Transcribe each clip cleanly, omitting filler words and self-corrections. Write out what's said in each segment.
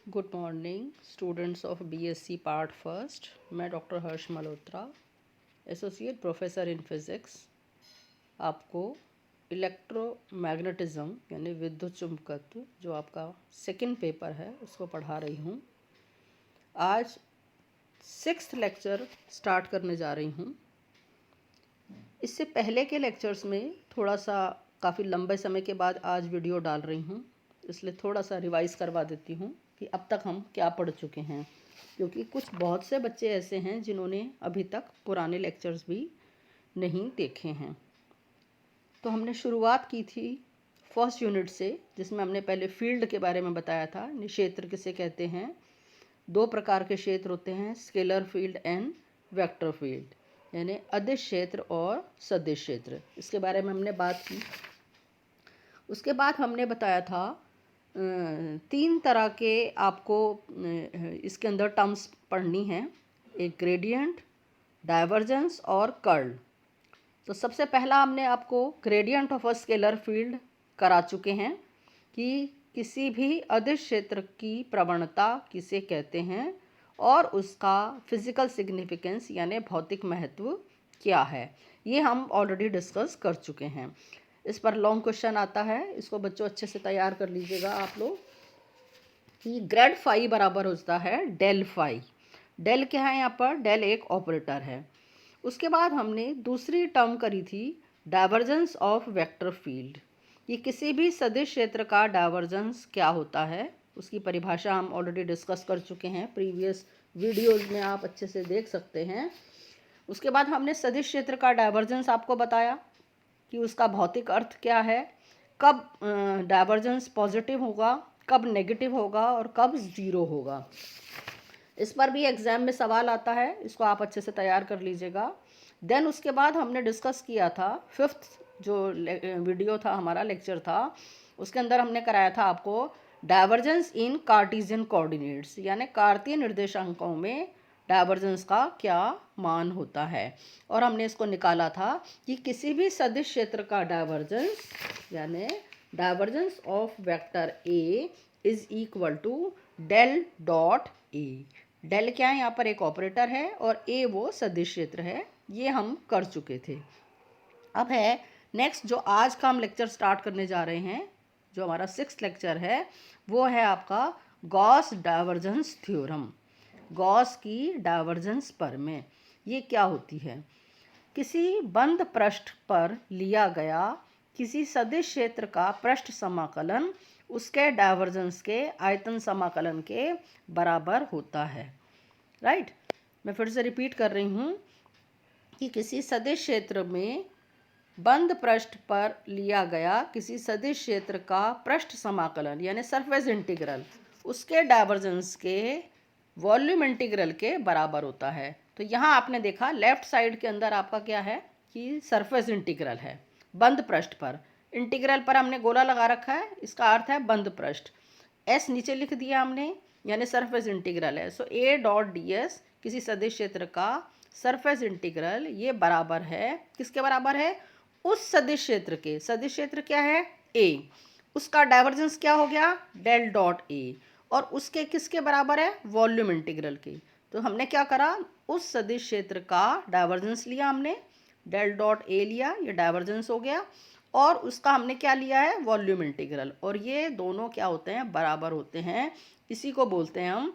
Good morning students of BSc part first. मैं doctor Harsh Malhotra, associate professor in physics, आपको electromagnetism यानी विद्युत चुंबकत्व जो आपका सेकंड पेपर है उसको पढ़ा रही हूँ। आज 6th लेक्चर स्टार्ट करने जा रही हूँ। इससे पहले के लेक्चर्स में थोड़ा सा काफ़ी लंबे समय के बाद आज वीडियो डाल रही हूँ, इसलिए थोड़ा सा रिवाइज़ करवा देती हूँ कि अब तक हम क्या पढ़ चुके हैं, क्योंकि कुछ बहुत से बच्चे ऐसे हैं जिन्होंने अभी तक पुराने लेक्चर्स भी नहीं देखे हैं। तो हमने शुरुआत की थी फर्स्ट यूनिट से, जिसमें हमने पहले फील्ड के बारे में बताया था। क्षेत्र किसे कहते हैं? दो प्रकार के क्षेत्र होते हैं, scalar field and vector field, यानी अदिश क्षेत्र और सदिश क्षेत्र। इसके बारे में हमने बात की। उसके बाद हमने बताया था 3 तरह के आपको इसके अंदर टर्म्स पढ़नी है, एक ग्रेडियंट, डाइवर्जेंस और कर्ल। तो सबसे पहला हमने आपको gradient of a scalar field करा चुके हैं कि किसी भी अदिश क्षेत्र की प्रवणता किसे कहते हैं और उसका फिजिकल सिग्निफिकेंस यानी भौतिक महत्व क्या है, ये हम ऑलरेडी डिस्कस कर चुके हैं। इस पर लॉन्ग क्वेश्चन आता है, इसको बच्चों अच्छे से तैयार कर लीजिएगा आप लोग कि ग्रेड फाई बराबर होता है डेल फाई। डेल क्या है यहाँ पर? डेल एक ऑपरेटर है। उसके बाद हमने दूसरी टर्म करी थी डाइवर्जेंस ऑफ वेक्टर फील्ड। ये किसी भी सदिश क्षेत्र का डाइवर्जेंस क्या होता है, उसकी परिभाषा हम ऑलरेडी डिस्कस कर चुके हैं, प्रीवियस वीडियोज़ में आप अच्छे से देख सकते हैं। उसके बाद हमने सदिश क्षेत्र का डाइवर्जेंस आपको बताया कि उसका भौतिक अर्थ क्या है, कब डाइवर्जेंस पॉजिटिव होगा, कब नेगेटिव होगा और कब ज़ीरो होगा। इस पर भी एग्ज़ाम में सवाल आता है, इसको आप अच्छे से तैयार कर लीजिएगा। देन उसके बाद हमने डिस्कस किया था 5th जो वीडियो था, हमारा लेक्चर था, उसके अंदर हमने कराया था आपको डाइवर्जेंस इन कार्टेशियन कोऑर्डिनेट्स, यानी कार्तीय निर्देशांकों में डाइवर्जेंस का क्या मान होता है। और हमने इसको निकाला था कि किसी भी सदिश क्षेत्र का डाइवर्जेंस यानी divergence of vector A is equal to del dot A. Del क्या है? यहाँ पर एक ऑपरेटर है और ए वो सदिश क्षेत्र है। ये हम कर चुके थे। अब है नेक्स्ट जो आज का हम लेक्चर स्टार्ट करने जा रहे हैं, जो हमारा 6th लेक्चर है, वो है आपका गॉस डाइवर्जेंस थ्योरम। गॉस की डाइवर्जेंस प्रमेय ये क्या होती है? किसी बंद पृष्ठ पर लिया गया किसी सदिश क्षेत्र का पृष्ठ समाकलन उसके डाइवर्जेंस के आयतन समाकलन के बराबर होता है। राइट, मैं फिर से रिपीट कर रही हूँ कि किसी सदिश क्षेत्र में बंद पृष्ठ पर लिया गया किसी सदिश क्षेत्र का पृष्ठ समाकलन यानी सरफेस इंटीग्रल उसके डाइवर्जेंस के वॉल्यूम इंटीग्रल के बराबर होता है। तो यहाँ आपने देखा लेफ्ट साइड के अंदर आपका क्या है कि सरफेस इंटीग्रल है, बंद पृष्ठ पर। इंटीग्रल पर हमने गोला लगा रखा है, इसका अर्थ है बंद पृष्ठ। एस नीचे लिख दिया हमने, यानी सरफेस इंटीग्रल है। सो ए डॉट डी एस किसी सदिश क्षेत्र का सरफेस इंटीग्रल ये बराबर है, किसके बराबर है? उस सदिश क्षेत्र के। सदिश क्षेत्र क्या है? ए। उसका डाइवर्जेंस क्या हो गया? Del dot A. और उसके किसके बराबर है? वॉल्यूम इंटीग्रल के। तो हमने क्या करा, उस सदिश क्षेत्र का डाइवर्जेंस लिया हमने, डेल डॉट ए लिया, ये डाइवर्जेंस हो गया, और उसका हमने क्या लिया है? Volume integral. और ये दोनों क्या होते हैं? बराबर होते हैं। इसी को बोलते हैं हम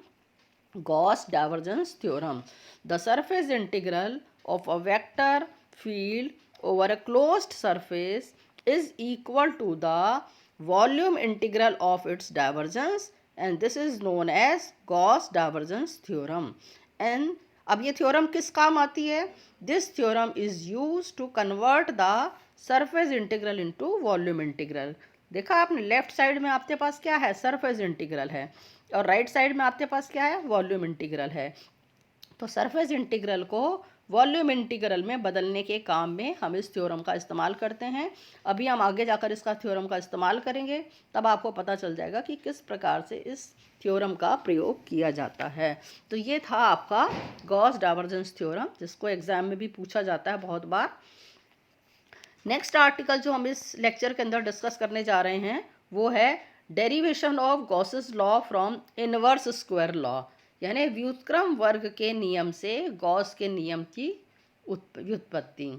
Gauss divergence theorem. The surface integral of a vector field over a closed surface is equal to the volume integral of its divergence and this is known as Gauss divergence theorem. And अब ये theorem किस काम आती है? This theorem is used to convert the surface integral into volume integral. देखा आपने, left side में आपके पास क्या है? सरफेस इंटीग्रल है, और राइट साइड में आपके पास क्या है? वॉल्यूम इंटीग्रल है। तो सरफेस इंटीग्रल को वॉल्यूम इंटीग्रल में बदलने के काम में हम इस थ्योरम का इस्तेमाल करते हैं। अभी हम आगे जाकर इसका थ्योरम का इस्तेमाल करेंगे, तब आपको पता चल जाएगा कि किस प्रकार से इस थ्योरम का प्रयोग किया जाता है। तो ये था आपका गॉस डाइवर्जेंस थ्योरम, जिसको एग्जाम में भी पूछा जाता है बहुत बार। नेक्स्ट आर्टिकल जो हम इस लेक्चर के अंदर डिस्कस करने जा रहे हैं वो है derivation of Gauss's law from inverse square law, यानी व्युत्क्रम वर्ग के नियम से गॉस के नियम की व्युत्पत्ति।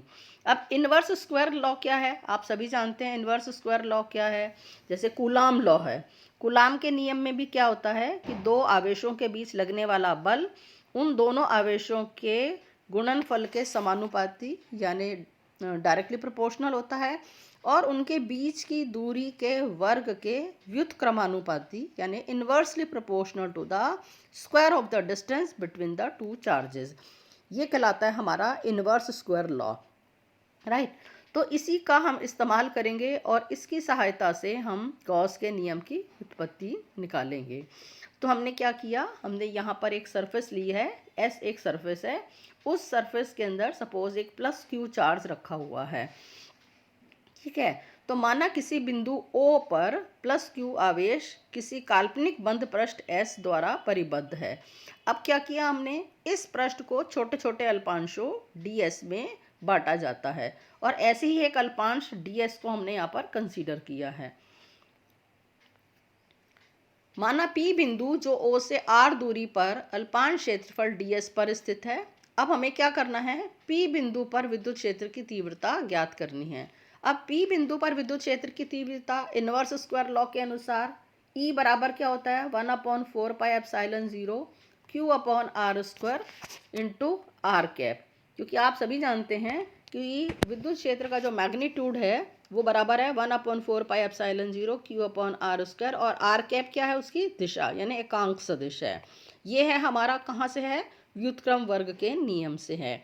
अब इनवर्स स्क्वायर लॉ क्या है, आप सभी जानते हैं इनवर्स स्क्वायर लॉ क्या है। जैसे कूलाम लॉ है, कूलाम के नियम में भी क्या होता है कि दो आवेशों के बीच लगने वाला बल उन दोनों आवेशों के गुणनफल के समानुपाती यानी डायरेक्टली प्रोपोर्शनल होता है, और उनके बीच की दूरी के वर्ग के व्युत्क्रमानुपाती यानी inversely proportional to the square of the distance between the two charges. ये कहलाता है हमारा इन्वर्स स्क्वायर लॉ, राइट। तो इसी का हम इस्तेमाल करेंगे और इसकी सहायता से हम गॉस के नियम की उत्पत्ति निकालेंगे। तो हमने क्या किया, हमने यहाँ पर एक सरफेस ली है, एस एक सरफेस है, उस सरफेस के अंदर सपोज एक प्लस क्यू चार्ज रखा हुआ है, ठीक है। तो माना किसी बिंदु O पर प्लस क्यू आवेश किसी काल्पनिक बंद पृष्ठ S द्वारा परिबद्ध है। अब क्या किया हमने, इस पृष्ठ को छोटे छोटे अल्पांशों ds में बांटा जाता है, और ऐसे ही एक अल्पांश ds को हमने यहाँ पर कंसीडर किया है। माना P बिंदु जो O से R दूरी पर अल्पांश क्षेत्रफल ds पर स्थित है। अब हमें क्या करना है, P बिंदु पर विद्युत क्षेत्र की तीव्रता ज्ञात करनी है। अब P बिंदु पर विद्युत क्षेत्र की तीव्रता इनवर्स स्क्वायर लॉ के अनुसार E बराबर क्या होता है, 1/4 pi epsilon 0 Q upon R square into R cap, क्योंकि आप सभी जानते हैं कि विद्युत क्षेत्र का जो मैग्नीट्यूड है वो बराबर है 1/4 pi epsilon 0 Q upon R square, और R कैप क्या है, उसकी दिशा यानी एकांक सदिश है। ये है हमारा कहाँ से है, व्युत्क्रम वर्ग के नियम से है।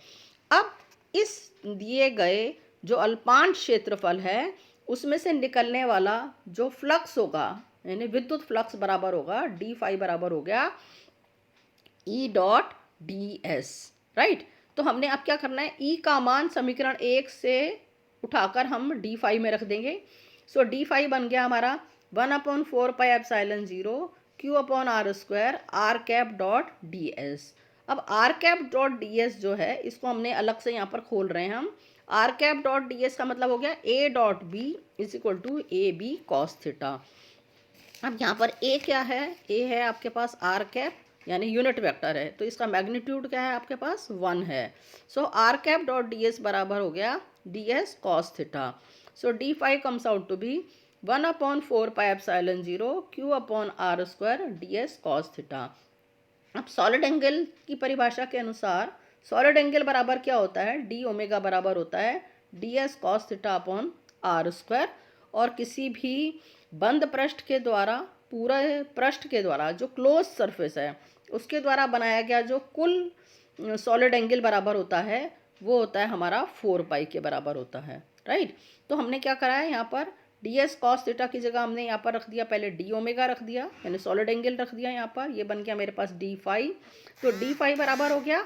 अब इस दिए गए जो अल्पांश क्षेत्रफल है उसमें से निकलने वाला जो फ्लक्स होगा यानी विद्युत फ्लक्स बराबर होगा d बराबर हो गया E डॉट ds, राइट। तो हमने अब क्या करना है, E का मान समीकरण 1 से उठाकर हम d में रख देंगे। सो d बन गया हमारा 1/4 pi epsilon 0 Q upon R square R cap dot ds। अब R कैप डॉट ds जो है इसको हमने अलग से यहाँ पर खोल रहे हैं हम। R कैप डॉट ds का मतलब हो गया A dot B is equal to AB cos theta. अब यहाँ पर A क्या है, A है आपके पास R कैप यानी यूनिट वेक्टर है, तो इसका मैग्नीट्यूड क्या है आपके पास 1 है। So R cap dot ds बराबर हो गया ds cos theta. So d comes out to be 1/4 pi epsilon 0 Q upon R square ds cos theta. अब सॉलिड एंगल की परिभाषा के अनुसार सॉलिड एंगल बराबर क्या होता है, डी ओमेगा बराबर होता है ds cos theta upon R square, और किसी भी बंद पृष्ठ के द्वारा पूरे पृष्ठ के द्वारा जो क्लोज सरफेस है उसके द्वारा बनाया गया जो कुल सॉलिड एंगल बराबर होता है वो होता है हमारा 4 पाई के बराबर होता है, राइट। तो हमने क्या करा है, यहाँ पर ds कॉस थीटा की जगह हमने यहाँ पर रख दिया पहले d ओमेगा रख दिया यानी सॉलिड एंगल रख दिया यहाँ पर, ये बन गया मेरे पास d तो d बराबर हो गया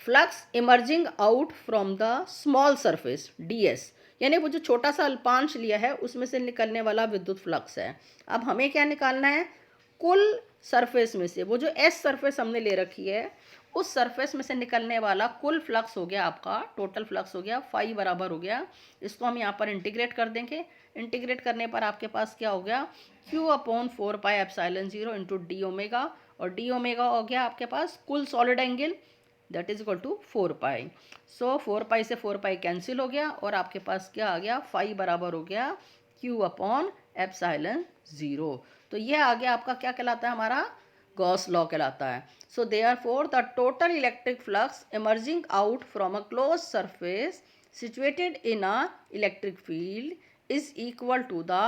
flux emerging out from the small surface ds, यानी वो जो छोटा सा अल्पांश लिया है उसमें से निकलने वाला विद्युत फ्लक्स है। अब हमें क्या निकालना है, कुल सरफेस में से वो जो S सरफेस हमने ले रखी है उस सरफेस में से निकलने वाला कुल फ्लक्स हो गया आपका, टोटल फ्लक्स हो गया फाई बराबर हो गया, इसको हम यहाँ पर इंटीग्रेट कर देंगे। इंटीग्रेट करने पर आपके पास क्या हो गया, Q upon 4 pi epsilon 0 into D omega, और डी ओमेगा हो गया आपके पास कुल solid angle that is equal to 4 pi. So 4 pi से 4 पाई कैंसिल हो गया और आपके पास क्या आ गया, फाई बराबर हो गया Q अपॉन एप्सिलॉन 0। तो ये आ गया आपका क्या कहलाता है, हमारा गॉस लॉ कहलाता है। So therefore the total electric flux emerging out from a close surface situated in a electric field is equal to the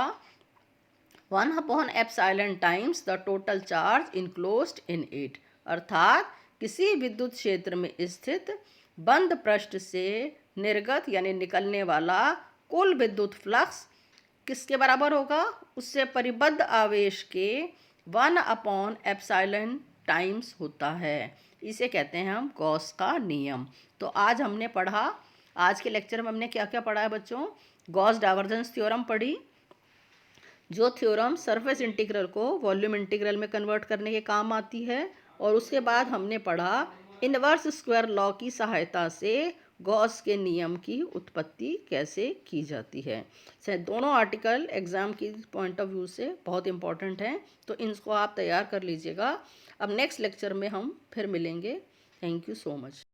1 upon epsilon times the total charge enclosed in it, अर्थात किसी विद्युत क्षेत्र में स्थित बंद पृष्ठ से निर्गत यानी निकलने वाला कुल विद्युत फ्लक्स किसके बराबर होगा, उससे परिबद्ध आवेश के 1 अपॉन एप्सिलॉन टाइम्स होता है। इसे कहते हैं हम गॉस का नियम। तो आज हमने पढ़ा, आज के लेक्चर में हमने क्या क्या पढ़ा है बच्चों, गॉस डाइवर्जेंस थ्योरम पढ़ी, जो थ्योरम सरफेस इंटीग्रल को वॉल्यूम इंटीग्रल में कन्वर्ट करने के काम आती है, और उसके बाद हमने पढ़ा इनवर्स स्क्वायर लॉ की सहायता से गॉस के नियम की उत्पत्ति कैसे की जाती है। दोनों आर्टिकल एग्ज़ाम की पॉइंट ऑफ व्यू से बहुत इंपॉर्टेंट हैं, तो इनको आप तैयार कर लीजिएगा। अब नेक्स्ट लेक्चर में हम फिर मिलेंगे। Thank you so much.